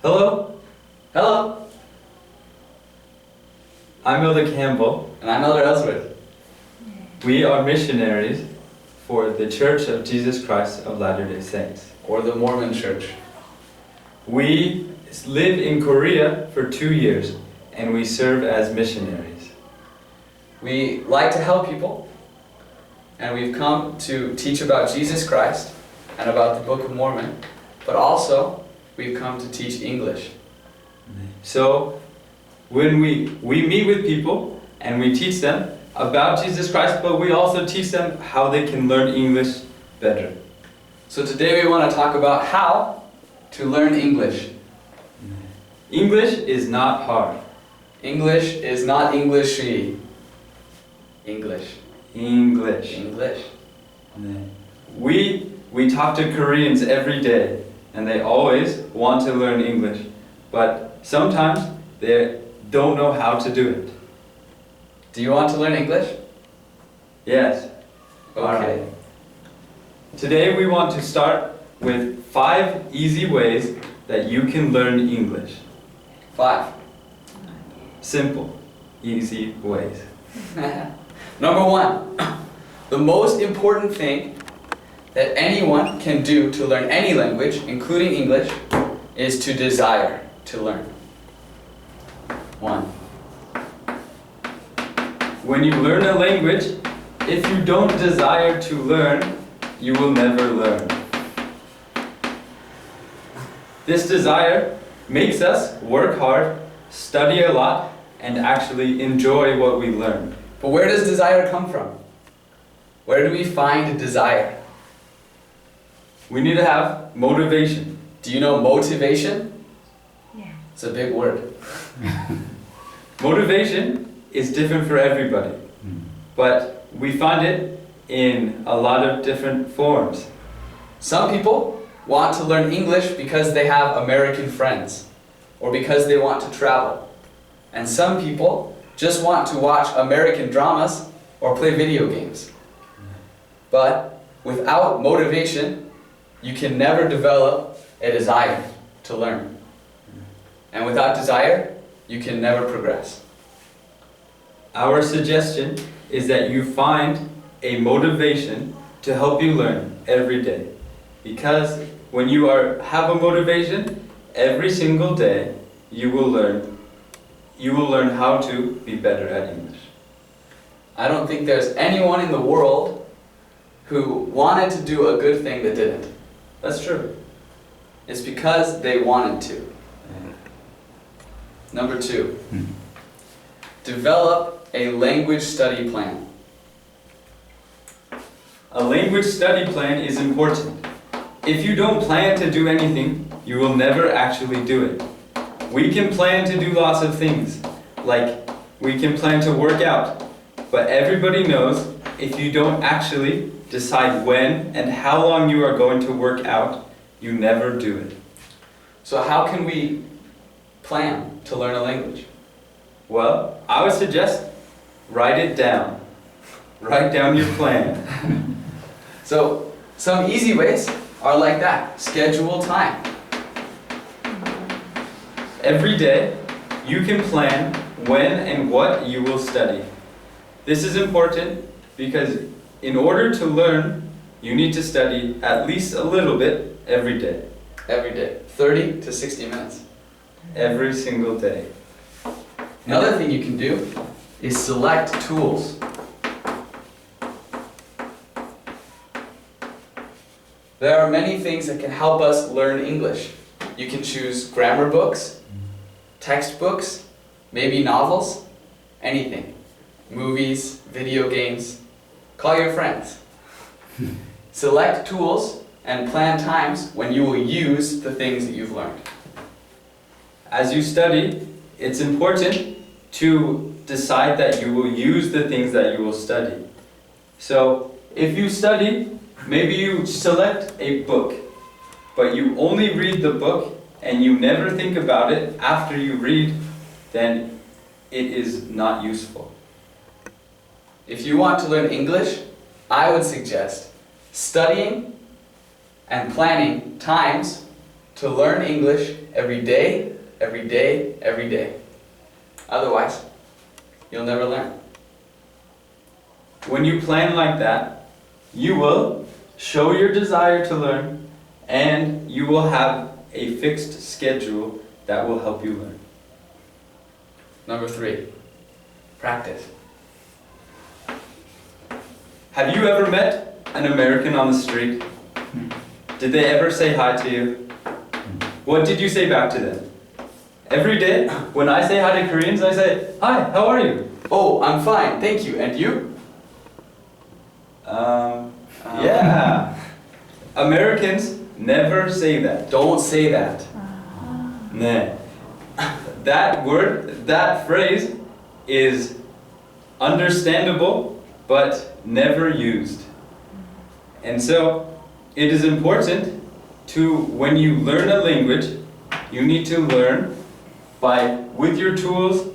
Hello, Hello, I'm Elder Campbell. and I'm Elder Ellsworth. We are missionaries for the Church of Jesus Christ of Latter-day Saints. Or the Mormon Church. We live in Korea for 2 years and we serve as missionaries. We like to help people, and we've come to teach about Jesus Christ and about the Book of Mormon, but also we've come to teach English. So when we meet with people and we teach them about Jesus Christ, but we also teach them how they can learn English better. So today we want to talk about how to learn English. English is not hard. English is not Englishy. English. English. English. We talk to Koreans every day and they always want to learn English, but sometimes they don't know how to do it. Do you want to learn English? Yes. Okay. Today we want to start with 5 easy ways that you can learn English. 5. Simple, easy ways. Number 1. The most important thing that anyone can do to learn any language, including English, is to desire to learn. 1. When you learn a language, if you don't desire to learn, you will never learn. This desire makes us work hard, study a lot, and actually enjoy what we learn. But where does desire come from? Where do we find desire? We need to have motivation. Do you know motivation? Yeah. It's a big word. Motivation is different for everybody, but we find it in a lot of different forms. Some people want to learn English because they have American friends, or because they want to travel. And some people just want to watch American dramas or play video games. But without motivation, you can never develop a desire to learn. And without desire, you can never progress. Our suggestion is that you find a motivation to help you learn every day. Because when you have a motivation, every single day you will learn how to be better at English. I don't think there's anyone in the world who wanted to do a good thing that didn't. That's true. It's because they wanted to. Number 2. Develop a language study plan. A language study plan is important. If you don't plan to do anything, you will never actually do it. We can plan to do lots of things, like we can plan to work out, but everybody knows if you don't actually decide when and how long you are going to work out, you never do it. So how can we plan to learn a language? Well, I would suggest write it down. Write down your plan. So some easy ways are like that. Schedule time. Every day, you can plan when and what you will study. This is important because in order to learn, you need to study at least a little bit every day. Every day. 30 to 60 minutes. Every single day. Another thing you can do is select tools. There are many things that can help us learn English. You can choose grammar books, textbooks, maybe novels, anything. Movies, video games. Call your friends. Select tools and plan times when you will use the things that you've learned. As you study, it's important to decide that you will use the things that you will study. So, if you study, maybe you select a book, but you only read the book and you never think about it after you read, then it is not useful. If you want to learn English, I would suggest studying and planning times to learn English every day, every day, every day. Otherwise, you'll never learn. When you plan like that, you will show your desire to learn, and you will have a fixed schedule that will help you learn. Number 3, practice. Have you ever met an American on the street? Did they ever say hi to you? What did you say back to them? Every day, when I say hi to Koreans, I say, "Hi, how are you?" Oh, I'm fine, thank you. And you? Yeah. Americans never say that. Don't say that. 네. That word, that phrase is understandable but never used. And so, it is important to, when you learn a language, you need to learn with your tools,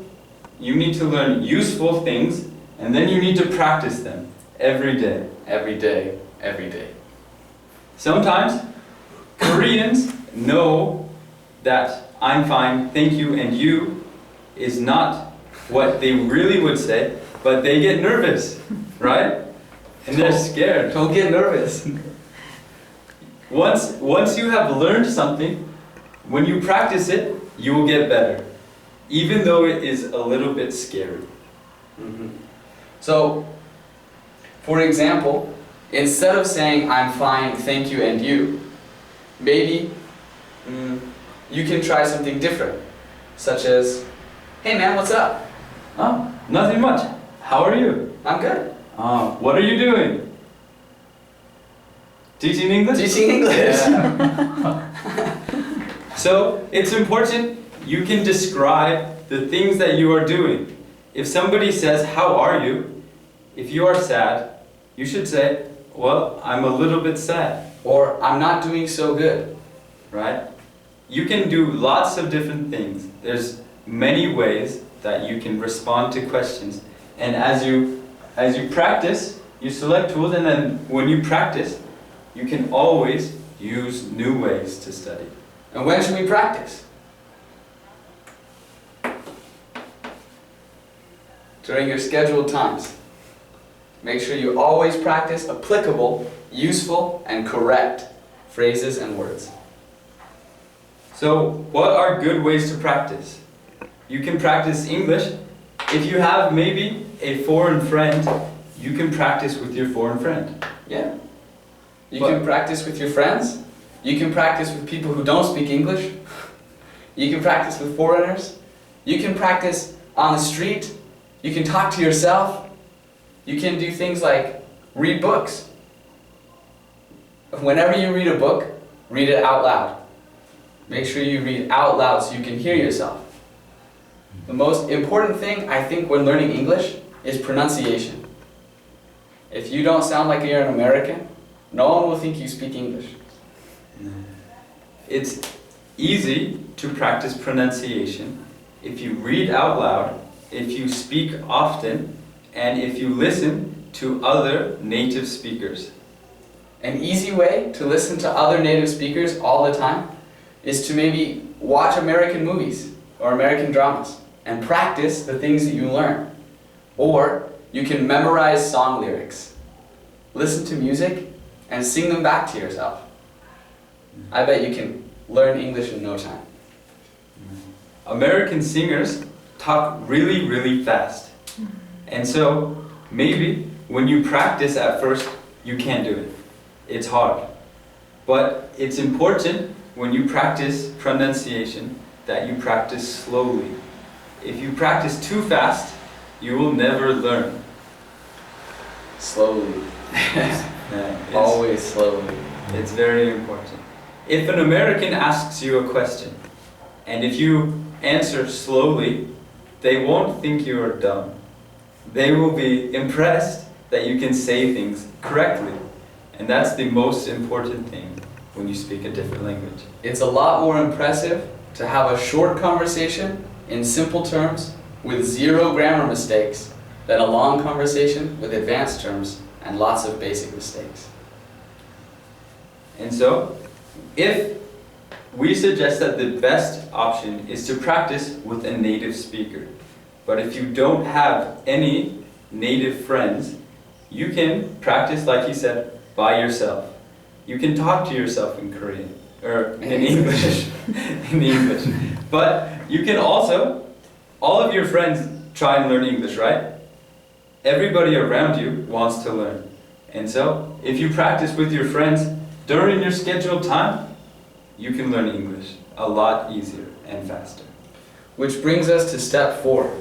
you need to learn useful things, and then you need to practice them every day. Every day, every day. Sometimes, Koreans know that I'm fine, thank you, and you is not what they really would say, but they get nervous, right? And they're scared. Don't get nervous. Once you have learned something, when you practice it, you will get better, even though it is a little bit scary. So, for example, instead of saying I'm fine, thank you, and you, maybe you can try something different, such as, hey man, what's up? Oh, nothing much. How are you? I'm good. What are you doing? Teaching English? Teaching English. Yeah. So, it's important you can describe the things that you are doing. If somebody says, how are you? If you are sad, you should say, well, I'm a little bit sad. Or I'm not doing so good. Right? You can do lots of different things. There's many ways that you can respond to questions. And as you practice, you select tools, and then when you practice, you can always use new ways to study. And when should we practice? During your scheduled times. Make sure you always practice applicable, useful, and correct phrases and words. So, what are good ways to practice? You can practice English. If you have maybe a foreign friend, you can practice with your foreign friend. Yeah. You can practice with your friends. You can practice with people who don't speak English. You can practice with foreigners. You can practice on the street. You can talk to yourself. You can do things like read books. Whenever you read a book, read it out loud. Make sure you read out loud so you can hear yourself. The most important thing, I think, when learning English is pronunciation. If you don't sound like you're an American, no one will think you speak English. It's easy to practice pronunciation if you read out loud, if you speak often, and if you listen to other native speakers. An easy way to listen to other native speakers all the time is to maybe watch American movies or American dramas and practice the things that you learn. Or you can memorize song lyrics. Listen to music and sing them back to yourself. I bet you can learn English in no time. American singers talk really, really fast. And so, maybe when you practice at first, you can't do it. It's hard. But it's important when you practice pronunciation that you practice slowly. If you practice too fast, you will never learn. Slowly. Yeah, Always slowly. It's very important. If an American asks you a question, and if you answer slowly, they won't think you are dumb. They will be impressed that you can say things correctly. And that's the most important thing when you speak a different language. It's a lot more impressive to have a short conversation in simple terms with 0 grammar mistakes than a long conversation with advanced terms and lots of basic mistakes. And so, if we suggest that the best option is to practice with a native speaker. But if you don't have any native friends, you can practice, like he said, by yourself. You can talk to yourself in Korean, or in English, in English. But you can also, all of your friends try and learn English, right? Everybody around you wants to learn. And so, if you practice with your friends during your scheduled time, you can learn English a lot easier and faster. Which brings us to step 4.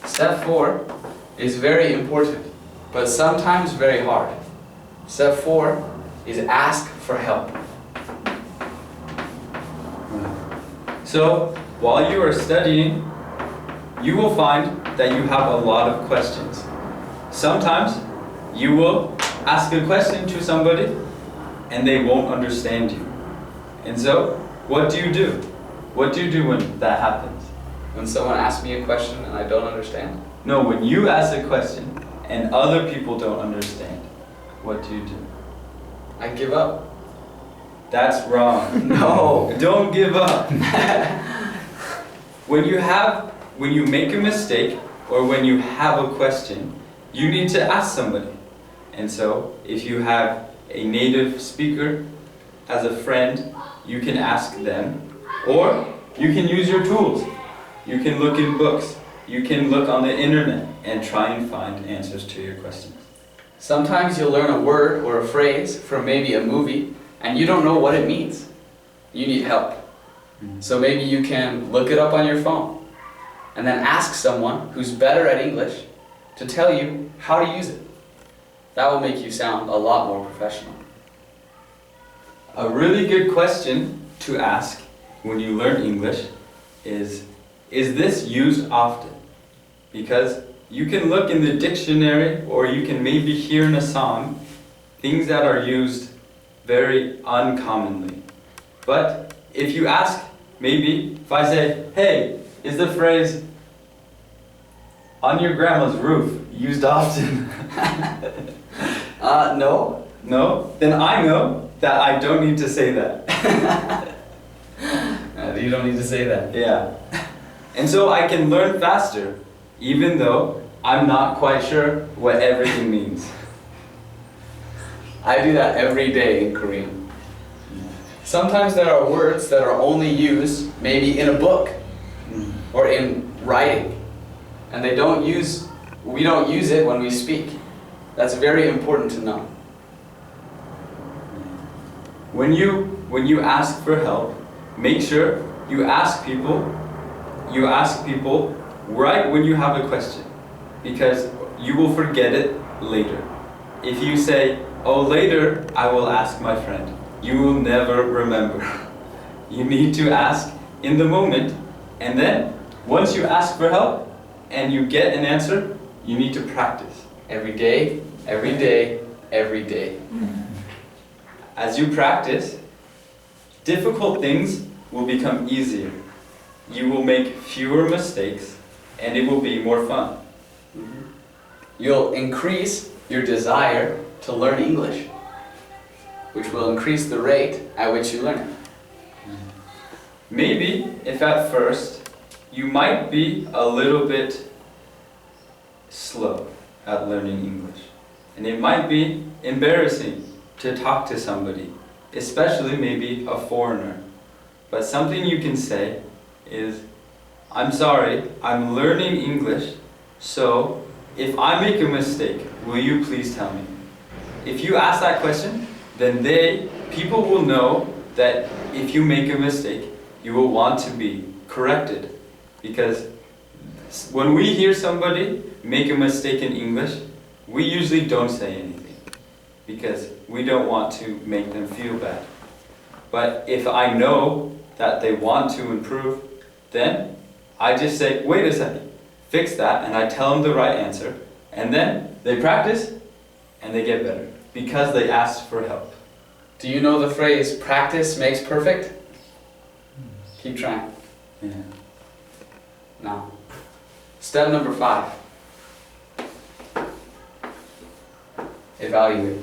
Step 4 is very important, but sometimes very hard. Step 4 is ask for help. So, while you are studying, you will find that you have a lot of questions. Sometimes you will ask a question to somebody and they won't understand you. And so, what do? What do you do when that happens? When someone asks me a question and I don't understand? No, when you ask a question and other people don't understand, what do? I give up. That's wrong. No. Don't give up. When you make a mistake or when you have a question, you need to ask somebody. And so, if you have a native speaker as a friend, you can ask them, or you can use your tools. You can look in books. You can look on the internet and try and find answers to your questions. Sometimes you'll learn a word or a phrase from maybe a movie and you don't know what it means. You need help. So maybe you can look it up on your phone and then ask someone who's better at English to tell you how to use it. That will make you sound a lot more professional. A really good question to ask when you learn English is this used often? Because you can look in the dictionary or you can maybe hear in a song things that are used very uncommonly. But if you ask, maybe if I say, hey, is the phrase on your grandma's roof used often? No. No? Then I know that I don't need to say that. You don't need to say that. Yeah. And so I can learn faster, even though I'm not quite sure what everything means. I do that every day in Korean. Sometimes there are words that are only used maybe in a book or in writing. And we don't use it when we speak. That's very important to know. When you ask for help, make sure you ask people right when you have a question, because you will forget it later. If you say, oh, later I will ask my friend, you will never remember. You need to ask in the moment, and then once you ask for help and you get an answer, you need to practice. Every day, every day, every day. As you practice, difficult things will become easier. You will make fewer mistakes, and it will be more fun. You'll increase your desire to learn English, which will increase the rate at which you learn it. Maybe if at first you might be a little bit slow at learning English, and it might be embarrassing to talk to somebody, especially maybe a foreigner. But something you can say is, I'm sorry, I'm learning English, so if I make a mistake, will you please tell me? If you ask that question, then people will know that if you make a mistake, you will want to be corrected. Because when we hear somebody make a mistake in English, we usually don't say anything, because we don't want to make them feel bad. But if I know that they want to improve, then I just say, wait a second, fix that, and I tell them the right answer, and then they practice and they get better because they asked for help. Do you know the phrase, practice makes perfect? Keep trying. Yeah. Now, step number 5. Evaluate.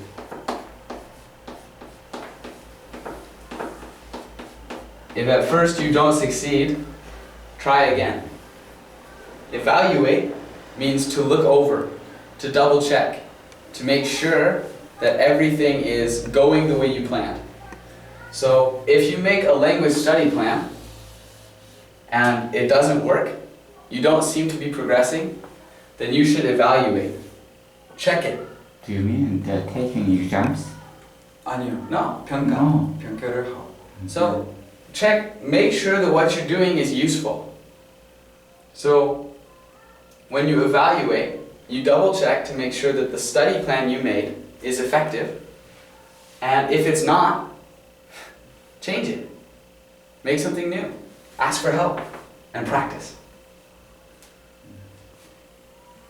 If at first you don't succeed, try again. Evaluate means to look over, to double check, to make sure that everything is going the way you planned. So if you make a language study plan and it doesn't work, you don't seem to be progressing, then you should evaluate. Check it. Do you mean the taking exams? 아니요. No. 평가. No. 평가를 하고. So check, make sure that what you're doing is useful. So when you evaluate, you double check to make sure that the study plan you made is effective. And if it's not, change it. Make something new. Ask for help and practice.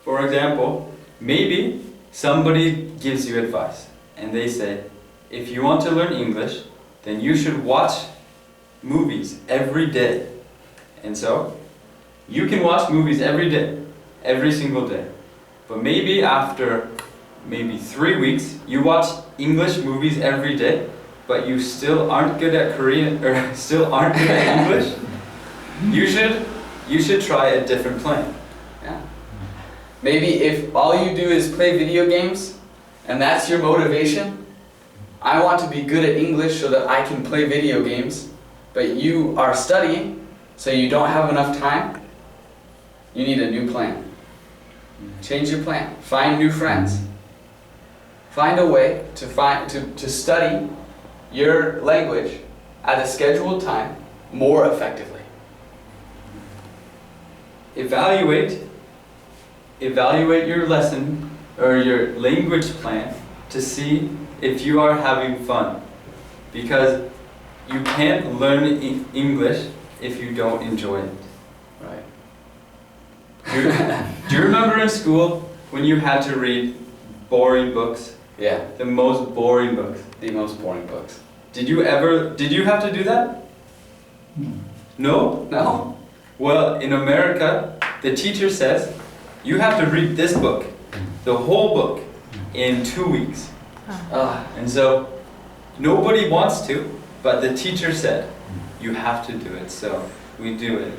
For example, maybe somebody gives you advice and they say, if you want to learn English, then you should watch movies every day. And so, you can watch movies every day, every single day. But maybe after 3 weeks, you watch English movies every day, but you still aren't good at Korean, or still aren't good at English. You should try a different plan. Yeah. Maybe if all you do is play video games, and that's your motivation, I want to be good at English so that I can play video games, but you are studying, so you don't have enough time, you need a new plan. Change your plan. Find new friends. Find a way to study your language at a scheduled time more effectively. Evaluate your lesson or your language plan to see if you are having fun, because you can't learn English if you don't enjoy it. Right. Do you remember in school when you had to read boring books? Yeah, The most boring books. the most boring books. Did you have to do that? No? No? Well, in America, the teacher says, you have to read this book, the whole book, in 2 weeks. And so, nobody wants to, but the teacher said, you have to do it, so we do it.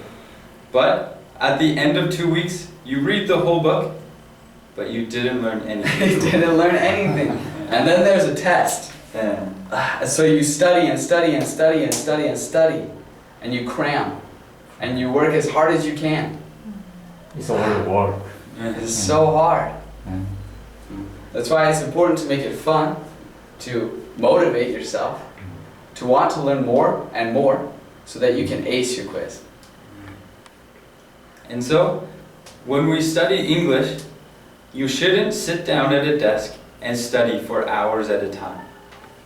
But at the end of 2 weeks, you read the whole book, but you didn't learn anything. You didn't learn anything. And then there's a test. So you study and study and study and study and study, and you cram, and you work as hard as you can. It's all work. It's so hard. That's why it's important to make it fun, to motivate yourself, to want to learn more and more, so that you can ace your quiz. And so, when we study English, you shouldn't sit down at a desk and study for hours at a time,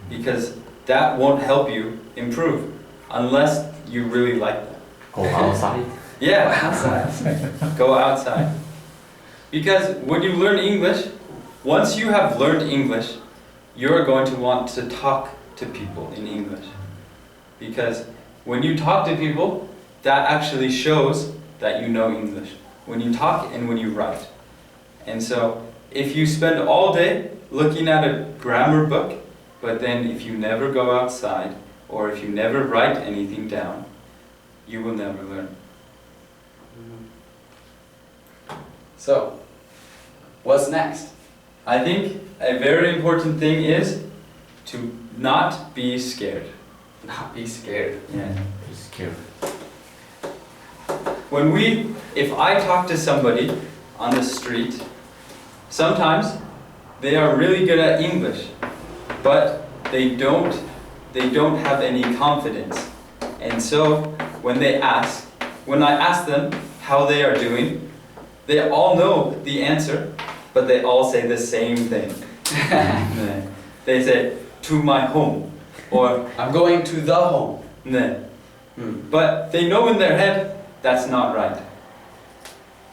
because that won't help you improve, unless you really like that. Go outside. Yeah, outside. Go outside. Because when you learn English, once you have learned English, you're going to want to talk to people in English. Because when you talk to people, that actually shows that you know English. When you talk and when you write. And so, if you spend all day looking at a grammar book, but then if you never go outside, or if you never write anything down, you will never learn. So, what's next? I think a very important thing is to not be scared. Not be scared. Yeah. Be scared. If I talk to somebody on the street, sometimes they are really good at English, but they don't have any confidence. And so when I ask them how they are doing, they all know the answer, but they all say the same thing. They say, to my home, or I'm going to the home. But they know in their head that's not right.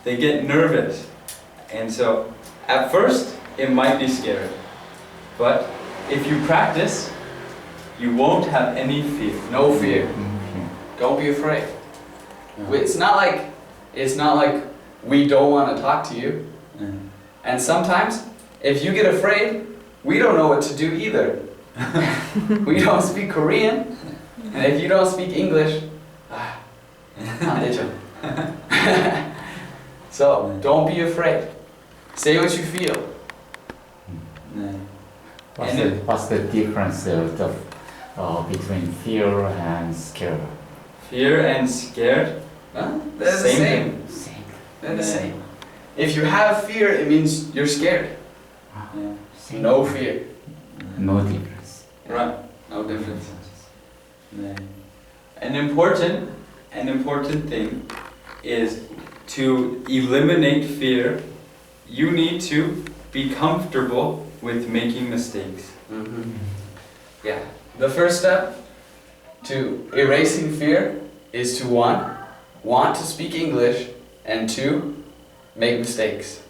They get nervous. And so, at first, it might be scary. But if you practice, you won't have any fear. No fear. Don't be afraid. It's not like we don't want to talk to you. And sometimes, if you get afraid, we don't know what to do either. We don't speak Korean. And if you don't speak English, 안 되죠. So don't be afraid. Say what you feel. 네. What's the difference between fear and scare? Fear and scared. They're the same. Same. They're the same. If you have fear, it means you're scared. Yeah. Same. No fear. No difference. Right. No difference. 네. An important thing is to eliminate fear. You need to be comfortable with making mistakes. Yeah. The first step to erasing fear is to want to speak English, and 2, make mistakes.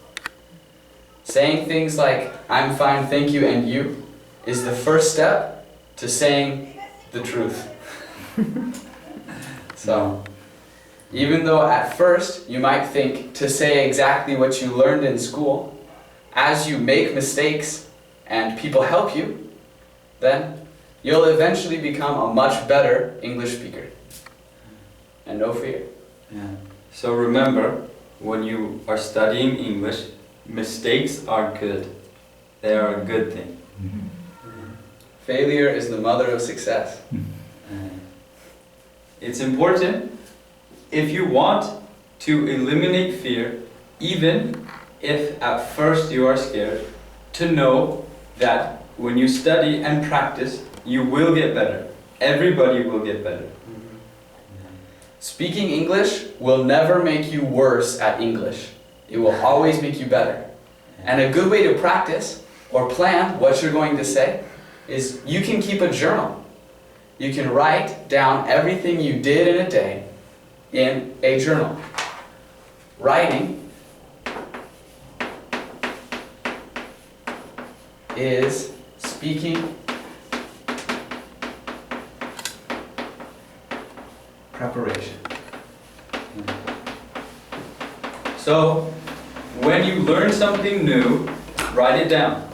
Saying things like, I'm fine, thank you, and you, is the first step to saying the truth. So, even though at first you might think to say exactly what you learned in school, as you make mistakes and people help you, then you'll eventually become a much better English speaker. And no fear. Yeah. So remember, when you are studying English, mistakes are good. They are a good thing. Failure is the mother of success. It's important, if you want to eliminate fear, even if at first you are scared, to know that when you study and practice, you will get better. Everybody will get better. Speaking English will never make you worse at English. It will always make you better. And a good way to practice or plan what you're going to say is you can keep a journal. You can write down everything you did in a day in a journal. Writing is speaking preparation. So, when you learn something new, write it down.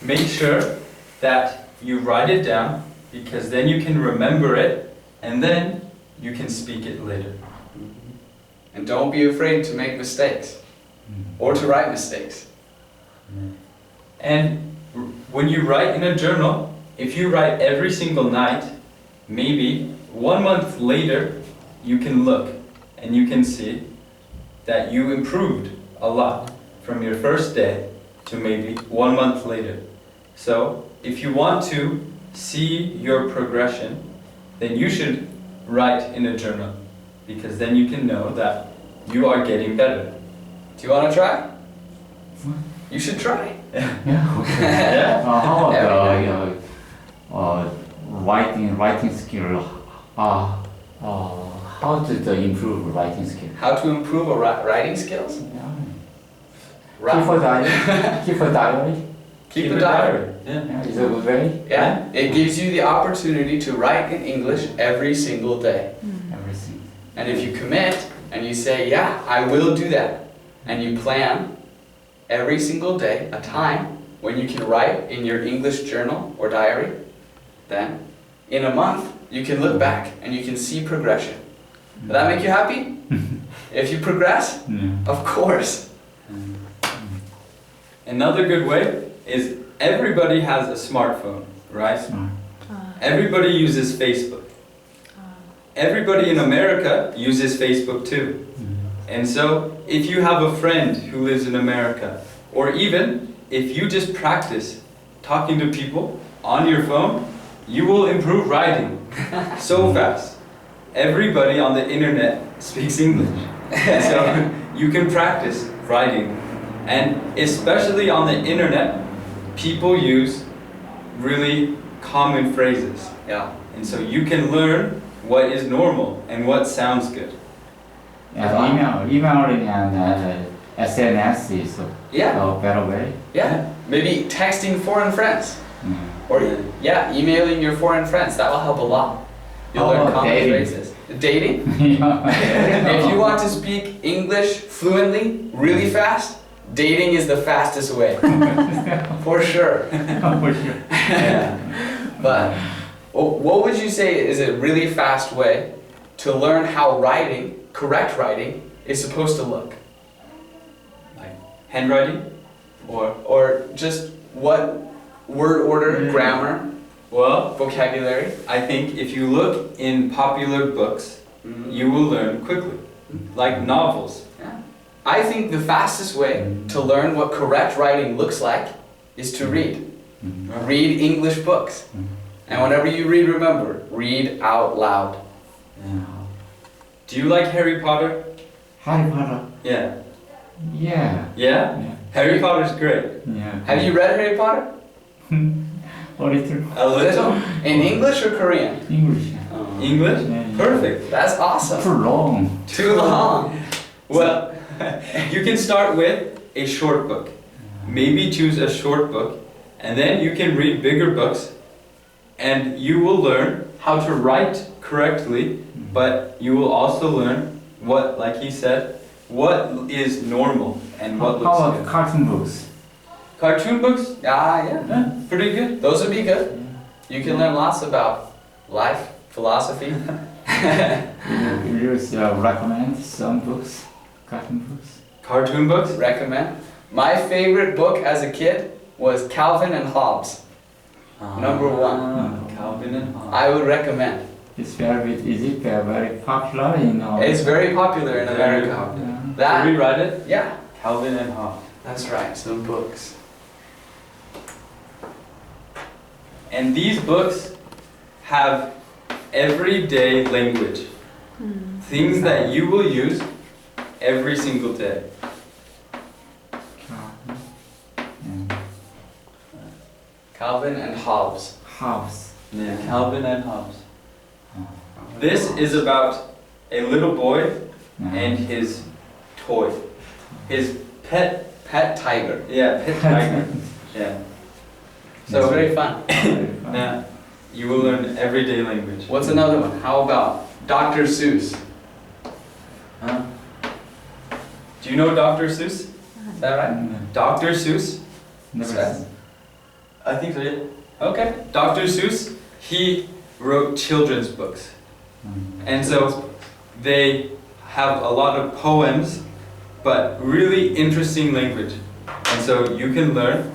Make sure that you write it down, because then you can remember it, and then you can speak it later. And don't be afraid to make mistakes or to write mistakes. And when you write in a journal, if you write every single night, maybe 1 month later, you can look and you can see that you improved a lot from your first day to maybe 1 month later. So, if you want to see your progression, then you should write in a journal, because then you can know that you are getting better. Do you want to try? You should try. Yeah. Okay. Yeah? How about writing skill? How to improve writing skill? How to improve writing skills? Yeah. Keep a diary. Keep a diary. Yeah. Yeah, is a good way. Yeah, it gives you the opportunity to write in English every single day. Everything. And if you commit and you say, yeah, I will do that, and you plan every single day a time when you can write in your English journal or diary, then in a month you can look back and you can see progression. Will that make you happy? If you progress? Yeah. Of course. Another good way is everybody has a smartphone, right? Smart. Everybody uses Facebook. Everybody in America uses Facebook too. And so, if you have a friend who lives in America, or even if you just practice talking to people on your phone, you will improve writing so fast. Everybody on the internet speaks English. And so, you can practice writing. And especially on the internet, people use really common phrases. Yeah. And so you can learn what is normal and what sounds good. Emailing and SNS is Yeah. a better way. Yeah. Maybe texting foreign friends. Or emailing your foreign friends. That will help a lot. You'll learn common dating. phrases. Dating? Yeah. If you want to speak English fluently, really fast, dating is the fastest way. For sure. For sure. But What would you say is a really fast way to learn how correct writing, is supposed to look? Like handwriting? Or just what word order, grammar, Well, vocabulary? I think if you look in popular books, you will learn quickly. Like novels. Yeah. I think the fastest way to learn what correct writing looks like is to read. Read English books. And whenever you read, remember, read out loud. Do you like Harry Potter? Harry Potter. Yeah. Yeah. Yeah? Yeah. Harry Potter's great. Yeah. Have you read Harry Potter? A little. A little? In English or Korean? English. English? Yeah. Perfect. That's awesome. Too long. Too long. Well, you can start with a short book. Maybe choose a short book, and then you can read bigger books, and you will learn how to write correctly, but you will also learn what, like he said, what is normal and what How looks about good. cartoon books? Cartoon books? Yeah. Pretty good. Those would be good. You can learn lots about life, philosophy. You just recommend some books, cartoon books. Cartoon books? Recommend. My favorite book as a kid was Calvin and Hobbes. Number one. Calvin and Hobbes. I would recommend. Is it very popular in It's very popular in Very America. popular. Yeah. That, Did we write it? yeah, Calvin and Hobbes. that's right, some books. And these books have everyday language. Things that you will use every single day. Yeah. Calvin and Hobbes. House. Yeah, Calvin and Hobbes. This is about a little boy and his toy. His pet, Pet tiger. yeah, pet tiger. Yeah. So very fun. Yeah. You will learn everyday language. What's another one? How about Dr. Seuss? Huh? Do you know Dr. Seuss? Is that right? Dr. Seuss? Never Yes. seen. I think so, yeah. Okay. Dr. Seuss, he wrote children's books. And so they have a lot of poems, but really interesting language. And so you can learn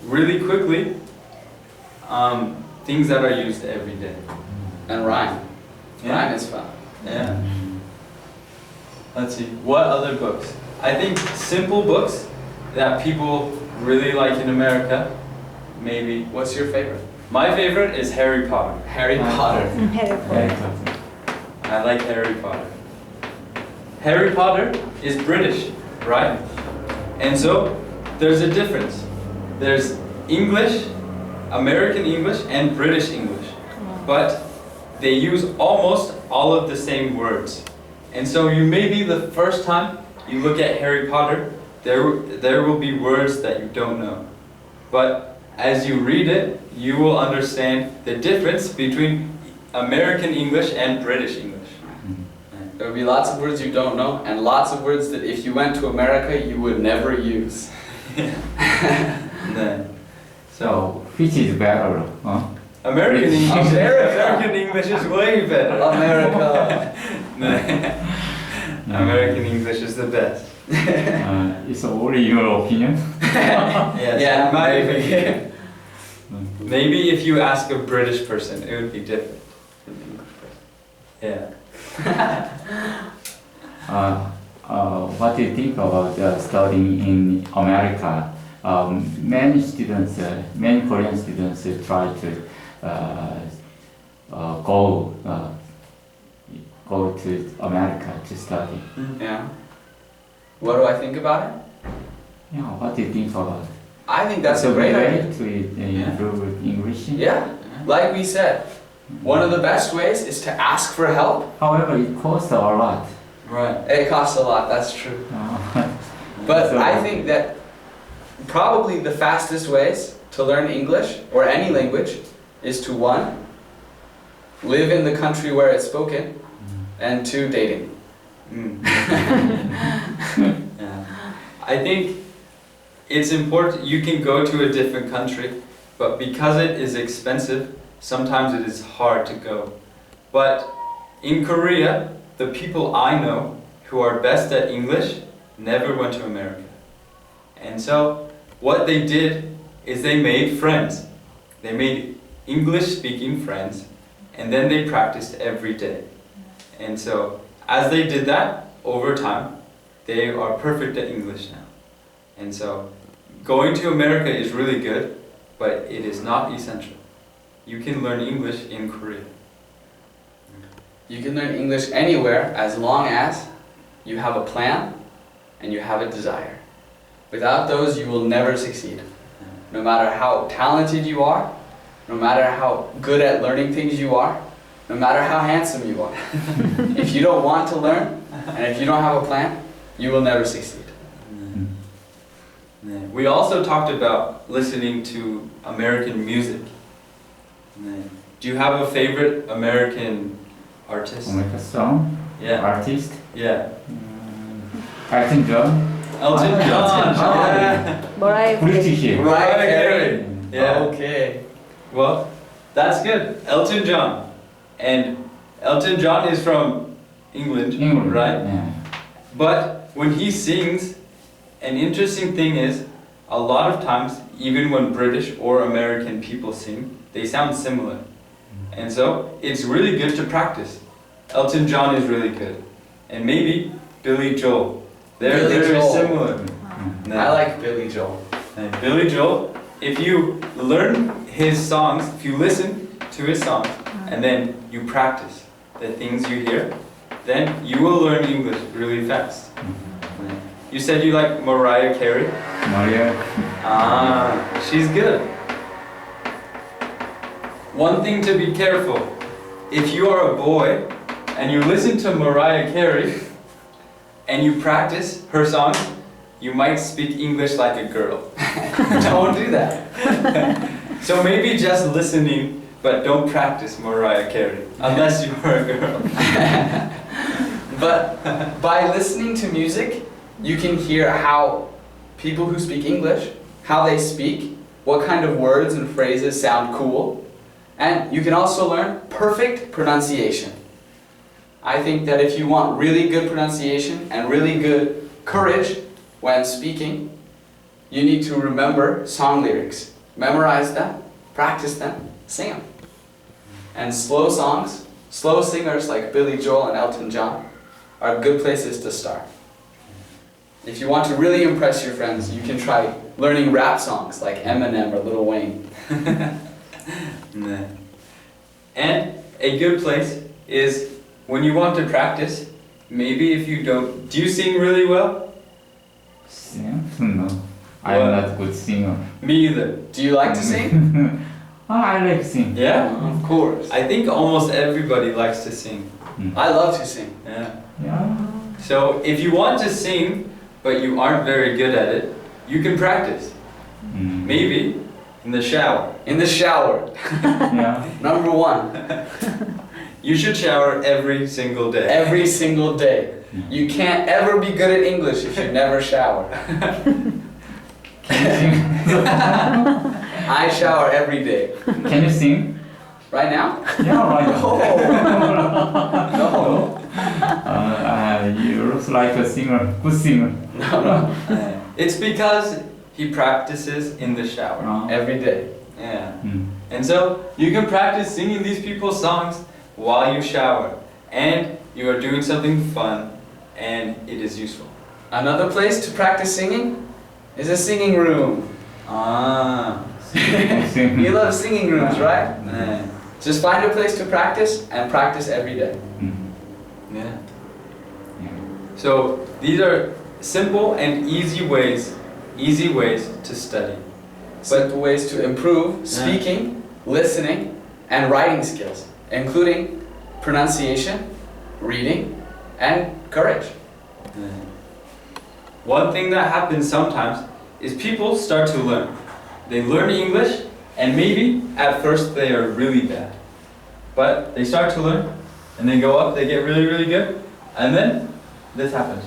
really quickly things that are used every day. And rhyme. Yeah. Rhyme is fun. Yeah. Let's see, what other books? I think simple books that people really like in America, maybe. What's your favorite? My favorite is Harry Potter. Harry Potter. Harry Potter. I like Harry Potter. Harry Potter is British, right? And so there's a difference. There's English, American English, and British English. But they use almost all of the same words. And so you maybe the first time you look at Harry Potter, there will be words that you don't know. But as you read it, you will understand the difference between American English and British English. There will be lots of words you don't know, and lots of words that if you went to America, you would never use. Then, So, which is better? Huh? American English. America. American English is way better. America. American English is the best. It's only your opinion. Yes, Yeah, in my maybe. opinion. Maybe if you ask a British person, it would be different. Yeah. What do you think about studying in America? Many Korean students try to go to America to study. Yeah. What do I think about it? Yeah, what do you think about it? I think that's a It's great way idea. to improve English. Yeah. Like we said, one of the best ways is to ask for help. However, it costs a lot. Right. It costs a lot, that's true. But So- I think that probably the fastest ways to learn English or any language is to one, live in the country where it's spoken, and two, dating. Yeah. I think it's important, you can go to a different country, but because it is expensive, sometimes it is hard to go. But in Korea, the people I know who are best at English never went to America. And so what they did is they made friends. They made English-speaking friends, and then they practiced every day. And so as they did that, over time, they are perfect at English now. And so going to America is really good, but it is not essential. You can learn English in Korea. You can learn English anywhere as long as you have a plan and you have a desire. Without those, you will never succeed. No matter how talented you are, no matter how good at learning things you are, no matter how handsome you are. If you don't want to learn, and if you don't have a plan, you will never succeed. We also talked about listening to American music. Do you have a favorite American artist? American song, Yeah. artist, Yeah. Elton John, Elton Ah, John. Elton John. Yeah. Mariah British. Mariah Carey. Yeah. Okay. Well, that's good. Elton John. And Elton John is from England, England, right? Yeah. But when he sings, an interesting thing is, a lot of times, even when British or American people sing, they sound similar. And so, it's really good to practice. Elton John is really good. And maybe Billy Joel. They're Billy very Joel. similar. I like Billy Joel. And Billy Joel, if you learn his songs, if you listen to his songs, and then you practice the things you hear, then you will learn English really fast. You said you like Mariah Carey? Maria. Ah, she's good. One thing to be careful, if you are a boy and you listen to Mariah Carey and you practice her songs, you might speak English like a girl. Don't do that. So maybe just listening, but don't practice Mariah Carey, unless you are a girl. But by listening to music, you can hear how people who speak English, how they speak, what kind of words and phrases sound cool, and you can also learn perfect pronunciation. I think that if you want really good pronunciation and really good courage when speaking, you need to remember song lyrics. Memorize them, practice them, sing them. And slow songs, slow singers like Billy Joel and Elton John are good places to start. If you want to really impress your friends, you can try learning rap songs like Eminem or Lil Wayne. Nah. And a good place is when you want to practice, maybe if you don't... Do you sing really well? Sing? No, I'm What? not good singer. Me either. Do you like to sing? I like sing. Yeah? Of course. I think almost everybody likes to sing. I love to sing. Yeah. Yeah. So if you want to sing, but you aren't very good at it, you can practice. Maybe in the shower. In the shower, Yeah. number one, You should shower every single day. every single day. You can't ever be good at English if you never shower. Can you sing? I shower every day. Can you sing? Right now? Yeah, right. No. You look like a singer, good singer. No. It's because he practices in the shower. Every day. Yeah. And so you can practice singing these people's songs while you shower. And you are doing something fun and it is useful. Another place to practice singing is a singing room. Ah. You love singing rooms, right? Yeah. Just find a place to practice and practice every day. Yeah. So these are simple and easy ways to study. Simple ways to improve speaking, listening, and writing skills, including pronunciation, reading, and courage. One thing that happens sometimes is people start to learn. They learn English and maybe at first they are really bad. But they start to learn and they go up, they get really, really good, and then this happens.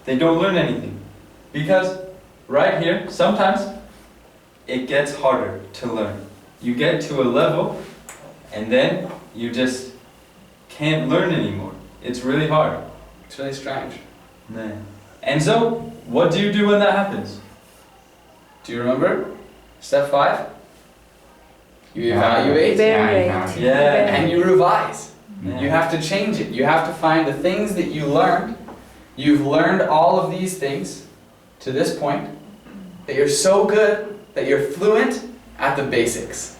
They don't learn anything. Because right here, sometimes it gets harder to learn. you get to a level and then you just can't learn anymore. It's really hard. It's really strange. And so, what do you do when that happens? Do you remember? Step 5? You evaluate Evaluate. Yeah. and you revise. Yeah. You have to change it. You have to find the things that you learned. You've learned all of these things to this point, that you're so good that you're fluent at the basics.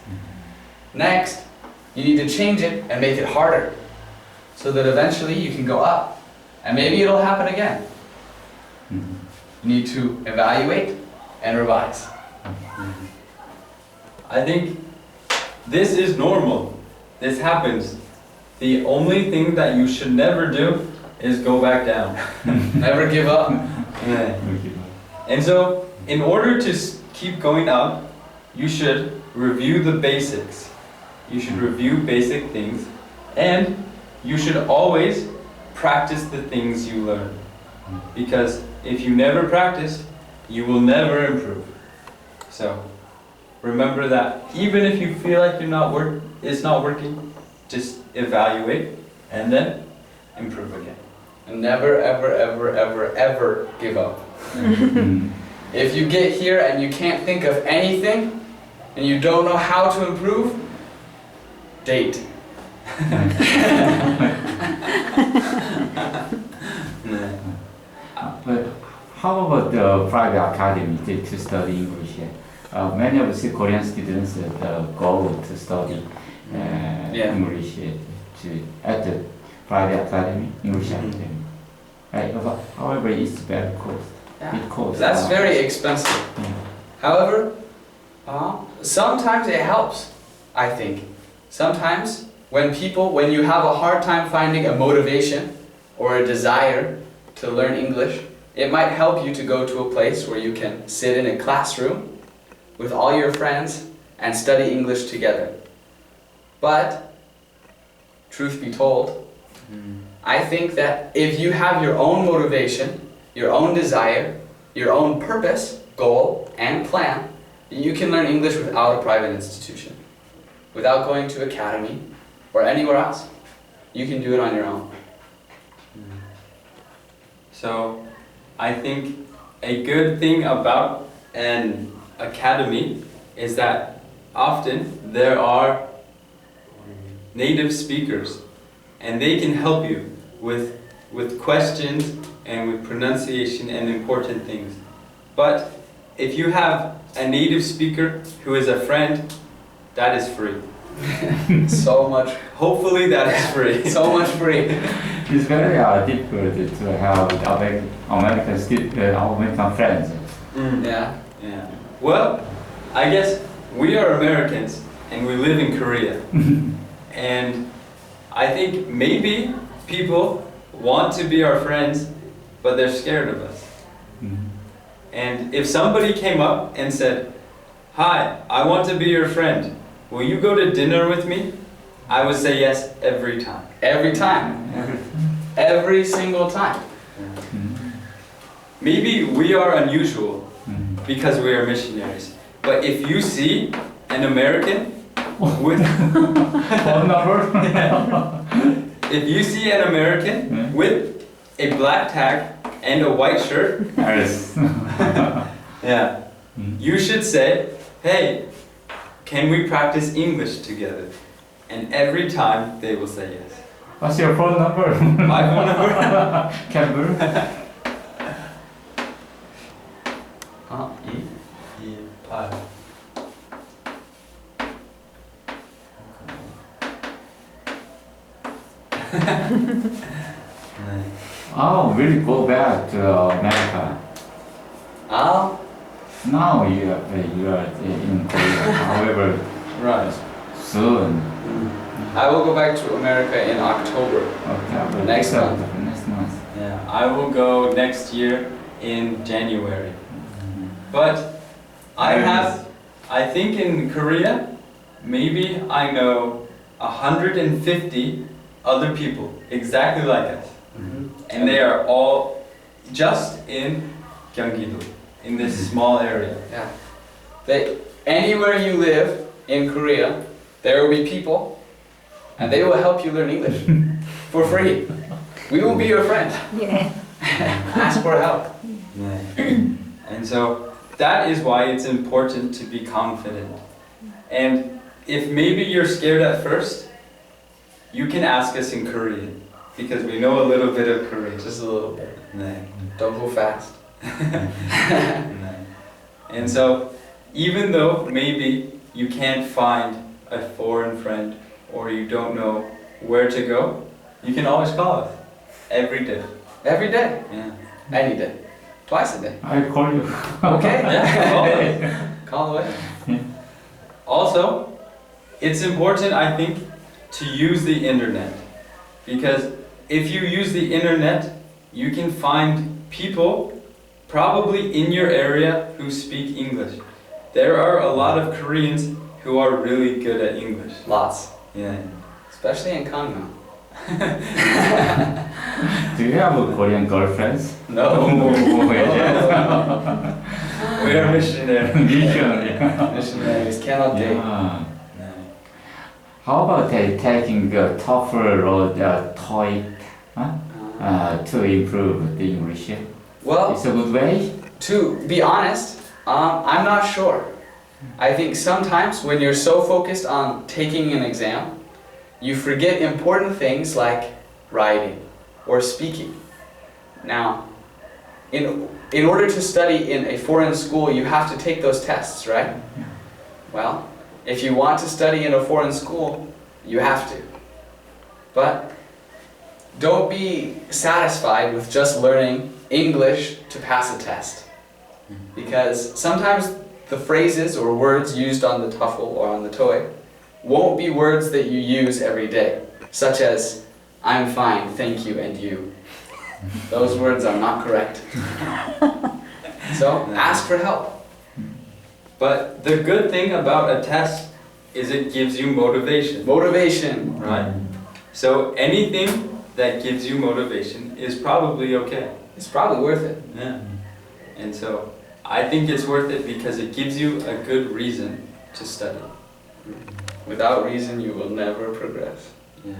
Next, you need to change it and make it harder so that eventually you can go up. And maybe it'll happen again. You need to evaluate and revise. I think this is normal. This happens. The only thing that you should never do is go back down. Never give up. And so, in order to keep going up, you should review the basics. You should review basic things, and you should always practice the things you learn. Because if you never practice, you will never improve. So, remember that even if you feel like it's not working, just evaluate and then improve again. And never, ever, ever, ever, ever give up. If you get here and you can't think of anything, and you don't know how to improve, date. But how about the private academy to study English? Many of the Korean students go to study English at the private academy, English academy. However, it's very cost. It costs. That's very expensive. However, sometimes it helps, I think. Sometimes when you have a hard time finding a motivation or a desire to learn English, it might help you to go to a place where you can sit in a classroom with all your friends and study English together. But, truth be told, I think that if you have your own motivation, your own desire, your own purpose, goal, and plan, you can learn English without a private institution, without going to academy or anywhere else. You can do it on your own. So, I think a good thing about an academy is that often there are native speakers and they can help you with questions and with pronunciation and important things. But if you have a native speaker who is a friend, that is free. So much. Hopefully that is free. So much free. It's very difficult to have American friends. Yeah. Yeah. Well, I guess we are Americans and we live in Korea. And I think maybe people want to be our friends, but they're scared of us. And if somebody came up and said, "Hi, I want to be your friend. Will you go to dinner with me?" I would say yes every time. Every time. Every single time. Maybe we are unusual because we are missionaries. But if you see an American with Phone number? if you see an American with a black tag and a white shirt, Yes. yeah, you should say, "Hey, can we practice English together?" And every time they will say yes. What's your phone number? My phone number? Campbell? Oh, we'll go back to America. Now you are in Korea. However, Right. soon. I will go back to America in October. Okay, Next month. Next month. Yeah, I will go next year in January. But I think in Korea, maybe I know 150 other people exactly like us. And they are all just in Gyeonggi-do, in this small area. Yeah. Anywhere you live, in Korea, there will be people, and they will help you learn English for free. We will be your friend. Yeah. Ask for help. And so that is why it's important to be confident. And if maybe you're scared at first, you can ask us in Korean because we know a little bit of Korean. Just a little bit. 네. Don't go fast. 네. And so even though maybe you can't find a foreign friend or you don't know where to go, you can always call us every day. Every day. Yeah. Any day. Twice a day. I call you. Okay. Yeah. Call away. Also, it's important, I think, to use the internet. Because if you use the internet, you can find people probably in your area who speak English. There are a lot of Koreans who are really good at English. Lots. Yeah. Especially in Gangneung. Do you have a Korean girlfriends? No. We are missionaries. Mission. Missionaries cannot date. Yeah. How about taking the TOEFL or the TOEIC to improve the English? Well, It's a good way. to be honest, I'm not sure. I think sometimes when you're so focused on taking an exam, you forget important things like writing or speaking. Now, in order to study in a foreign school, you have to take those tests, right? Well, if you want to study in a foreign school, you have to. But don't be satisfied with just learning English to pass a test. Because sometimes the phrases or words used on the TOEFL or on the TOEIC won't be words that you use every day, such as I'm fine, thank you, and you. Those words are not correct. So ask for help. But the good thing about a test is it gives you motivation. Motivation. Right? So anything that gives you motivation is probably okay. It's probably worth it. Yeah. And so I think it's worth it because it gives you a good reason to study. Without reason, you will never progress. Yeah.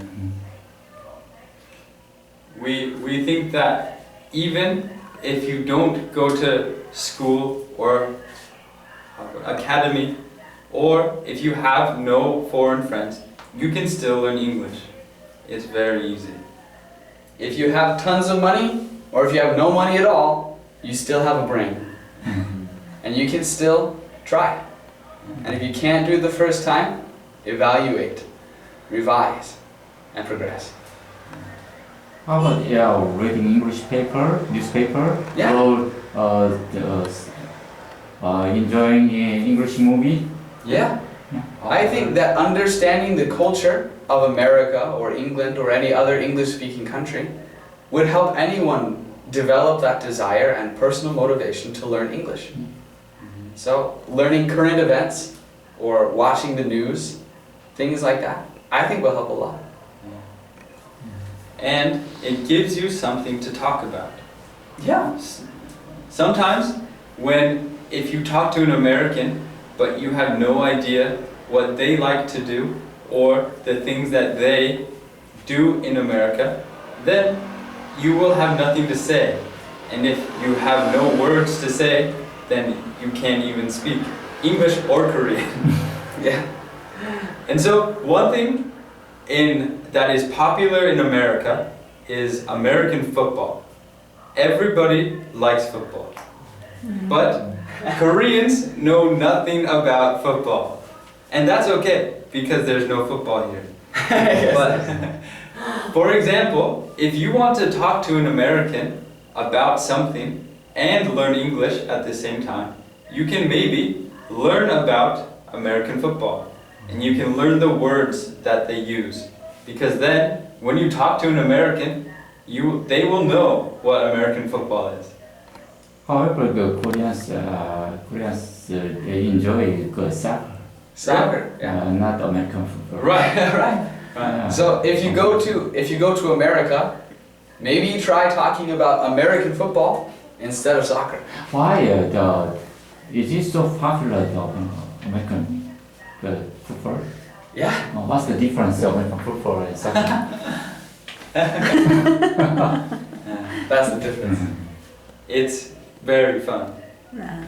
We think that even if you don't go to school or academy, or if you have no foreign friends, you can still learn English. It's very easy. If you have tons of money, or if you have no money at all, you still have a brain. And you can still try. And if you can't do it the first time, evaluate, revise, and progress. How about reading English newspaper? Yeah. Or enjoying English movie? Yeah. I think that understanding the culture of America or England or any other English-speaking country would help anyone develop that desire and personal motivation to learn English. So, learning current events or watching the news, things like that, I think will help a lot. And it gives you something to talk about. Yeah. Sometimes if you talk to an American, but you have no idea what they like to do or the things that they do in America, then you will have nothing to say. And if you have no words to say, then you can't even speak English or Korean. Yeah. And so one thing that is popular in America is American football. Everybody likes football. But Koreans know nothing about football. And that's okay, because there's no football here. But, for example, if you want to talk to an American about something and learn English at the same time, you can maybe learn about American football. And you can learn the words that they use. Because then, when you talk to an American, they will know what American football is. However, the Koreans they enjoy soccer. Soccer, yeah. Not American football. Right, right. Yeah. So if you go to America, maybe you try talking about American football instead of soccer. Why is it so popular, the American the football? Yeah. What's the difference between football and soccer? That's the difference. It's very fun. 아,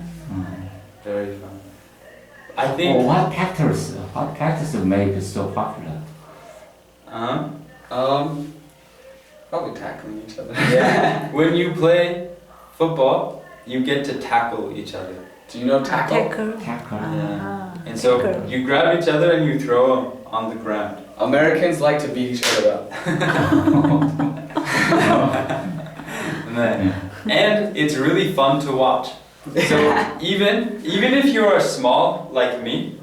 Very fun. I think. What characters make it so popular? Probably tackling each other. Yeah. When you play football, you get to tackle each other. Do you know tackle? 태클. Tackle. 아, And so 태클. you grab each other and you throw them on the ground. Americans like to beat each other up. And it's really fun to watch. So even if you are small like me,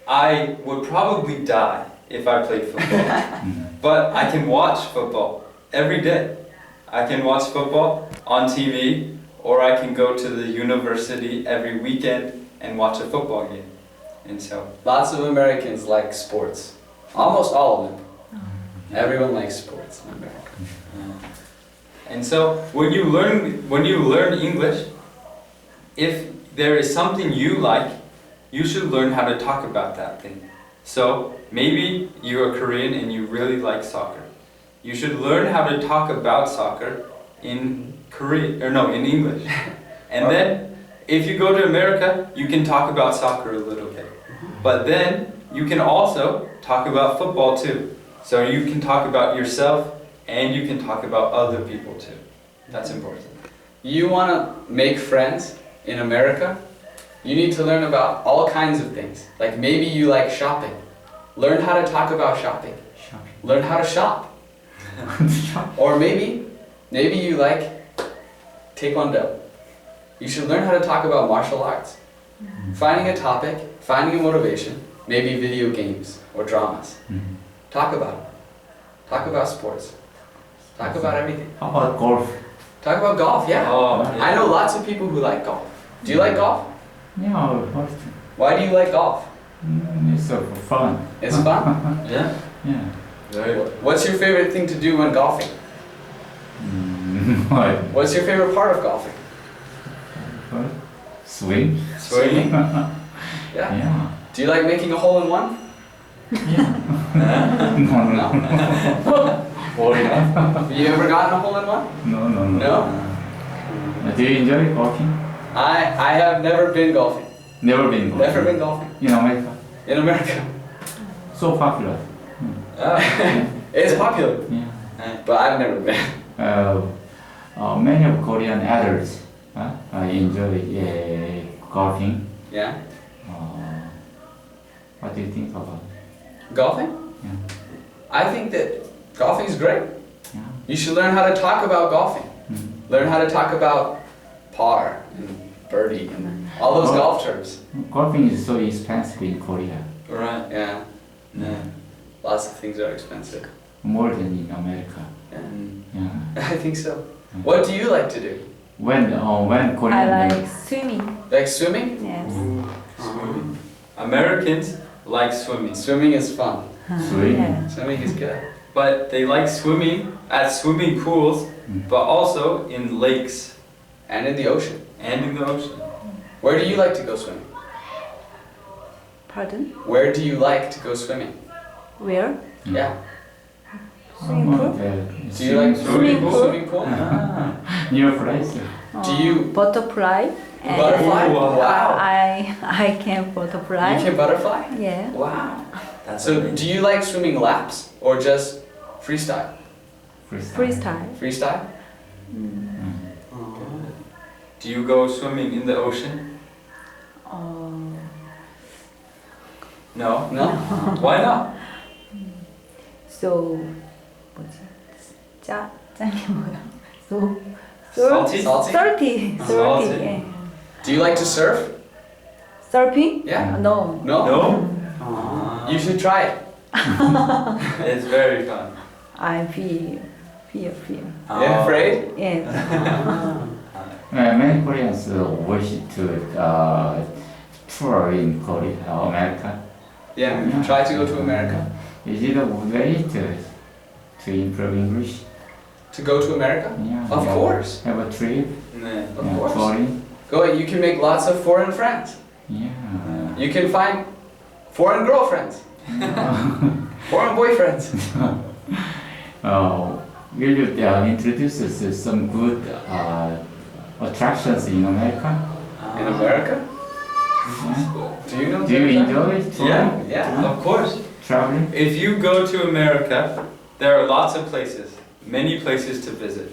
I would probably die if I played football. But I can watch football every day. I can watch football on TV, or I can go to the university every weekend and watch a football game. And so Lots of Americans like sports. Almost all of them. Everyone likes sports in America. And so when you learn English, if there is something you like, you should learn how to talk about that thing. So maybe you're Korean and you really like soccer. You should learn how to talk about soccer in in English. And then if you go to America, you can talk about soccer a little bit. But then you can also talk about football too. So you can talk about yourself and you can talk about other people too. That's important. You want to make friends in America? You need to learn about all kinds of things. Like maybe you like shopping. Learn how to talk about shopping. Learn how to shop. Or maybe you like taekwondo. You should learn how to talk about martial arts. Finding a topic, finding a motivation, maybe video games or dramas. Talk about it. Talk about sports. Talk about everything. How about golf? Talk about golf, yeah. Oh, yeah. I know lots of people who like golf. Do you like golf? Yeah, of course. Why do you like golf? It's for fun. It's fun? Yeah. Yeah. Very good. What's your favorite thing to do when golfing? What? What's your favorite part of golfing? Swing? Swimming. Yeah. Yeah. Do you like making a hole in one? No. Have you ever gotten a hole in one? No. No? Do you enjoy golfing? I have never been golfing. Never been golfing. Never been golfing. In America? In America. So popular. It's popular, Yeah. but I've never been. Many of Korean adults enjoy golfing. Yeah? What do you think about it? Golfing? Yeah. I think that golfing is great. Yeah. You should learn how to talk about golfing. Learn how to talk about par and birdie and all those golf terms. Golfing is so expensive in Korea, Right. Yeah, Yeah. lots of things are expensive. more than in America. Yeah. Yeah. I think so. What do you like to do? When Korean I like swimming. Like swimming? Yes. Swimming. Americans like swimming, Swimming is fun. Swimming. Yeah. Swimming is good. but they like swimming at swimming pools, but also in lakes And in the ocean. and in the ocean. Where do you like to go swimming? Pardon? Where do you like to go swimming? Where? Yeah. Swimming pool? Do you like Swimming pool? Swimming pool? Near place. Do you- butterfly? And Butterfly? Wow. I can butterfly. You can butterfly? Yeah. Wow. That's So amazing. do you like swimming laps or just freestyle? Freestyle. Freestyle? Do you go swimming in the ocean? No. No? Why not? So 뭐지? 짠이 뭐야? So Salty? Salty? salty. Salty. Yeah. Do you like to surf? Surfing? Yeah? No. No? No. You should try it. It's very fun. I fear. You're Oh. afraid? Yes. Many Koreans wish to tour in Korea, America. Yeah, try to go to America. Is it a way to improve English? To go to America? Yeah. Of course. Have a trip. Yeah. Of course. Touring. Go, you can make lots of foreign friends. Yeah. You can find foreign girlfriends, foreign boyfriends. Will you introduce us to some good attractions in America? In America? Do you know? Do you enjoy touring? Yeah. Of course. Traveling? If you go to America, there are lots of places, many places to visit.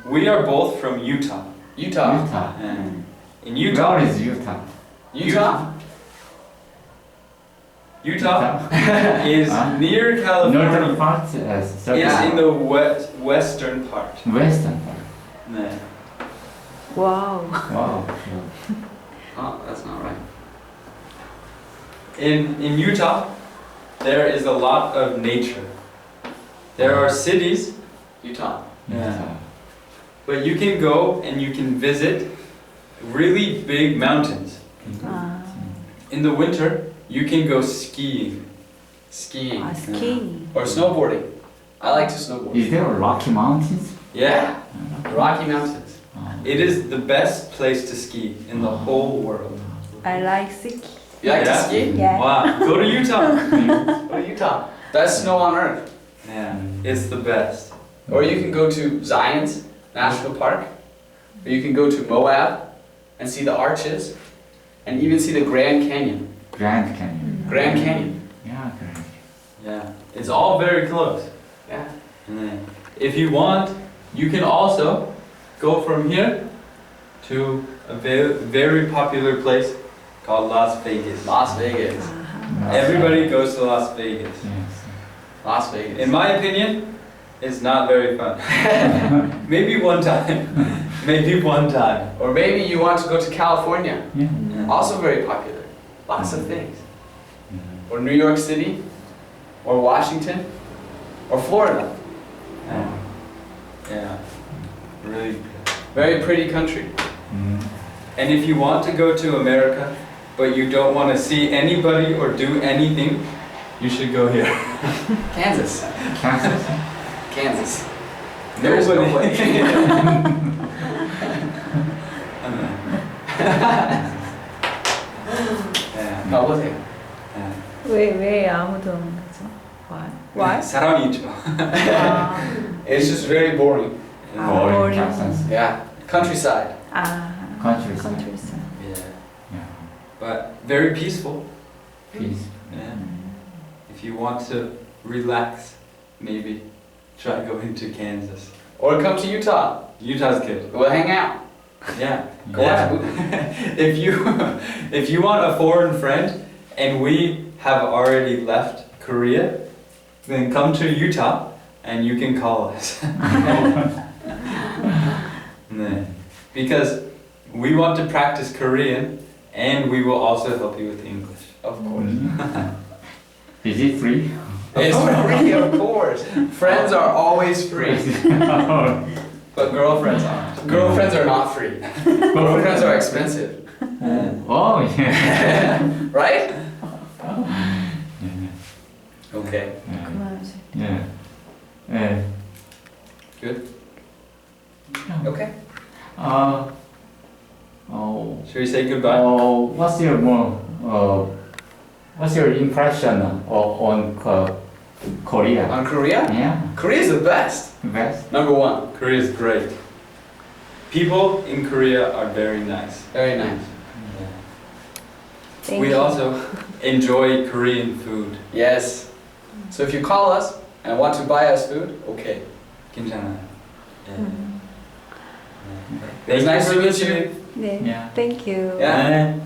We are both from Utah. Utah. And in Utah, Where is Utah? Utah is near California. Northern part? It's in the western part. Western part. Yeah. Wow. Wow. Oh, that's not right. In Utah, there is a lot of nature. There are cities, Utah. Utah. but you can go and you can visit really big mountains. In the winter, you can go skiing. Skiing. Skiing. Or snowboarding. I like to snowboard. Is there Rocky Mountains? Yeah, Rocky Mountains. it is the best place to ski in the whole world. I like skiing. You like to Yeah? ski? Yeah. Wow, go to Utah. Go to Utah. Best snow on earth. Yeah, it's the best. Or you can go to Zion's National Park. Or you can go to Moab and see the arches. And even see the Grand Canyon. Grand Canyon. Grand Canyon. Yeah, Grand. Yeah, it's all very close. Yeah. And then, if you want, you can also go from here to a very popular place called Las Vegas. Las Vegas. Everybody goes to Las Vegas. Yes. Las Vegas. In my opinion, it's not very fun. Maybe one time. Maybe one time. Or maybe you want to go to California. Yeah. Also very popular. Lots of things. Or New York City. Or Washington. Or Florida. Yeah. Yeah. Really good. Very pretty country. And if you want to go to America, but you don't want to see anybody or do anything, you should go here. Kansas. Kansas. Kansas. There's Nobody. Yeah. 배워보세요. Yeah. 왜 아무도 없는 거죠? Why? Why? 사람이 있죠. 아, It's just very boring. Boring boring. Kansas. Yeah. Countryside. Countryside. countryside. Yeah. Yeah. But very peaceful. Peace. Yeah. If you want to relax, maybe try going to Kansas. Or come to Utah. Utah's good. We'll hang out. Yeah. Go watch a movie. If you want a foreign friend and we have already left Korea, then come to Utah and you can call us. 네. Because we want to practice Korean and we will also help you with English. Of course. Is it free? It's free, of course. Friends are always free. But girlfriends aren't. Girlfriends are not free. Girlfriends are expensive. Oh, yeah. Right? Yeah. Okay. 그만하세요. Yeah. Yeah. Good? Okay. Should we say goodbye? What's your impression on Korea? On Korea? Yeah, Korea is the best. best. Number one. Korea is great. People in Korea are very nice. Very nice. Thank We you. also enjoy Korean food. Yes. So if you call us and want to buy us food, okay. 괜찮아요. Yeah. 음. It's nice to meet you. listening. 네. Yeah. Thank you. Yeah. 네.